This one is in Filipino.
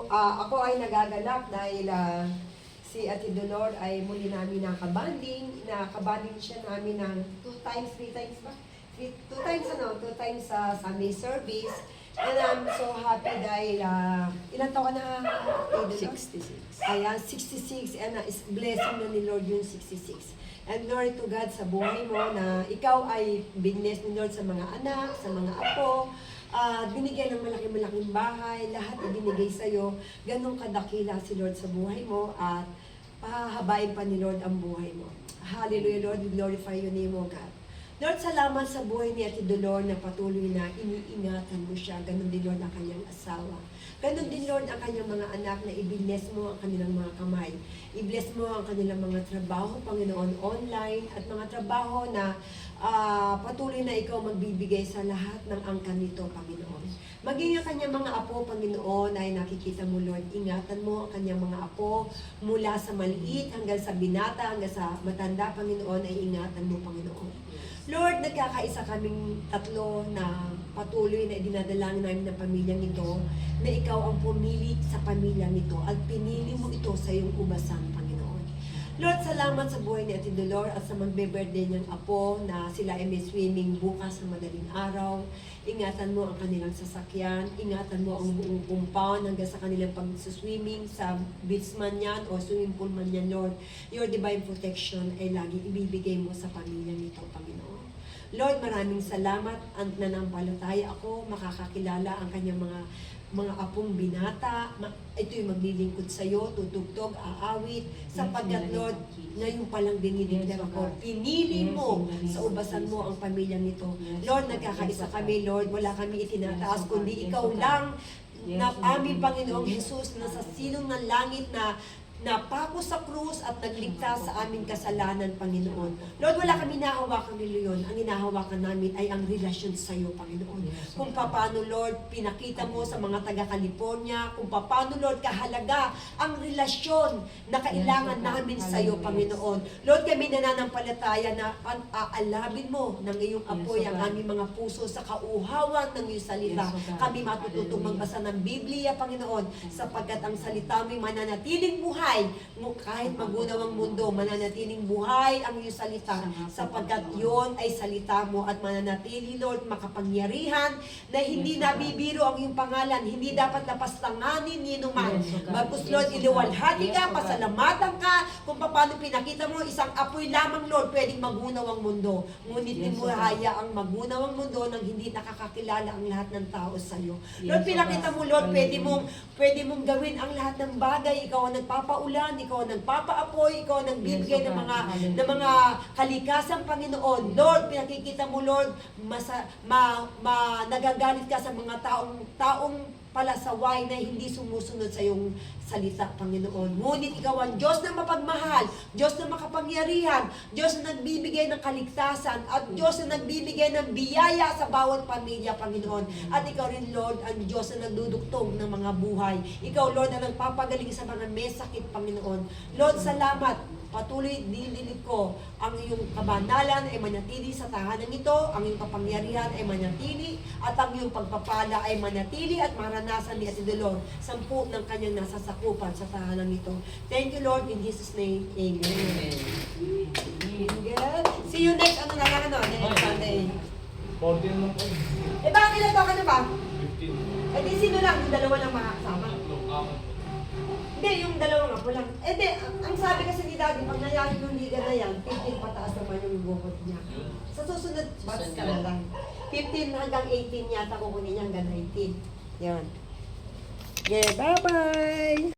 Ako ay nagaganap dahil si Ate Dolor ay muli namin nakabanding. Nakabanding siya namin ng 2 times ba? 2 times sa Sunday service. And I'm so happy dahil, ilan taon ka na? 66. Ayan, 66. And is blessing na ni Lord yung 66. And glory to God sa buhay mo na ikaw ay biness ni Lord sa mga anak, sa mga apo. Binigyan ng malaking bahay, lahat ibinigay sa'yo. Ganong kadakila si Lord sa buhay mo at pahahabain pa ni Lord ang buhay mo. Hallelujah, Lord. We glorify your name, O God. Lord, salamat sa buhay ni Ate Dolor na patuloy na iniingatan mo siya. Ganon din, Lord, ang kanyang asawa. Ganon din, Lord, ang kanyang mga anak na i-bless mo ang kanilang mga kamay. I-bless mo ang kanilang mga trabaho, Panginoon, online at mga trabaho na patuloy na ikaw magbibigay sa lahat ng angkan nito, Panginoon. Maging ang kanyang mga apo, Panginoon, ay nakikita mo, Lord. Ingatan mo ang kanyang mga apo mula sa maliit hanggang sa binata, hanggang sa matanda, Panginoon, ay ingatan mo, Panginoon. Lord, nagkakaisa kaming tatlo na patuloy na dinadalangin namin ng pamilyang ito, na ikaw ang pumili sa pamilyang ito at pinili mo ito sa iyong ubasan, Panginoon. Lord, salamat sa buhay ni Ate Dolor at sa magbe-birthday niyang apo na sila ay may swimming bukas sa madaling araw. Ingatan mo ang kanilang sasakyan, ingatan mo ang buong compound hanggang sa kanilang pag-swimming sa beach man yan o swimming pool man yan, Lord. Your divine protection ay lagi ibibigay mo sa pamilya nito, Panginoon. Lord, maraming salamat at nanampalataya ako, makakakilala ang kanyang mga apong binata. Ito yung maglilingkod sa iyo, tutugtog, aawit, sapagkat Lord, ngayon palang dinidiklar ako, pinili mo sa ubasan mo ang pamilyang nito. Lord, nagkakaisa kami, Lord, wala kami itinataas, kundi ikaw lang na aming Panginoong Jesus na sa silong ng langit na napako sa krus at nagligtas sa aming kasalanan, Panginoon. Lord, wala kami nahawakan ni Leon. Ang inahawakan namin ay ang relasyon sa iyo, Panginoon. Kung paano, Lord, pinakita mo sa mga taga-California, kung paano, Lord, kahalaga ang relasyon na kailangan namin sa iyo, Panginoon. Lord, kami nananampalataya na aalabin mo ng iyong apoy ang aming mga puso sa kauhawan ng iyong salita. Kami matututong magbasa ng Biblia, Panginoon, sapagkat ang salita mo'y mananatiling buhay kahit magunaw ang mundo, mananatiling buhay ang iyong salita sapagkat yon ay salita mo at mananatili, Lord, makapangyarihan na hindi nabibiro ang iyong pangalan, hindi dapat lapaslanganin ni numan. Bagkus, Lord, iliwalhati ka, pasalamatan ka kung paano pinakita mo isang apoy lamang, Lord, pwedeng magunaw ang mundo. Ngunit di mo haya ang magunaw ang mundo nang hindi nakakakilala ang lahat ng tao sa iyo. Lord, pinakita mo, Lord, pwede mong gawin ang lahat ng bagay. Ikaw ang nagpapaulan, ikaw ang nagpapaapoy, ikaw ang nagbibigay ng mga kalikasang Panginoon. Lord, pinakikita mo, Lord, nagagalit ka sa mga taong palasaway na hindi sumusunod sa iyong salita, Panginoon. Ngunit ikaw ang Diyos na mapagmahal, Diyos na makapangyarihan, Diyos na nagbibigay ng kaligtasan, at Diyos na nagbibigay ng biyaya sa bawat pamilya, Panginoon. At ikaw rin, Lord, ang Diyos na nagdudugtong ng mga buhay. Ikaw, Lord, na nagpapagaling sa mga may sakit, Panginoon. Lord, salamat. Patuloy dinidilig ko ang iyong kabanalan ay manatili sa tahanan ito, ang iyong kapangyarihan ay manatili, at ang iyong pagpapala ay manatili at maranasan ni Ate Dolor 10 ng kanyang nasasakupan sa tahanan nito. Thank you, Lord, in Jesus' name. Amen. Good. See you next, next Sunday. 14 lang po. Bakit ilan ka na ba? 15. Di sino lang, yung dalawa lang makakasama? Hindi, yung dalawang apo lang. Ang sabi kasi ni Daddy, pag nangyari yung liga na yan, 15 pataas naman yung bukod niya. Sa susunod, batch ka na lang. 15 hanggang 18 yata kukunin niya hanggang 19. Yan. Okay, bye-bye!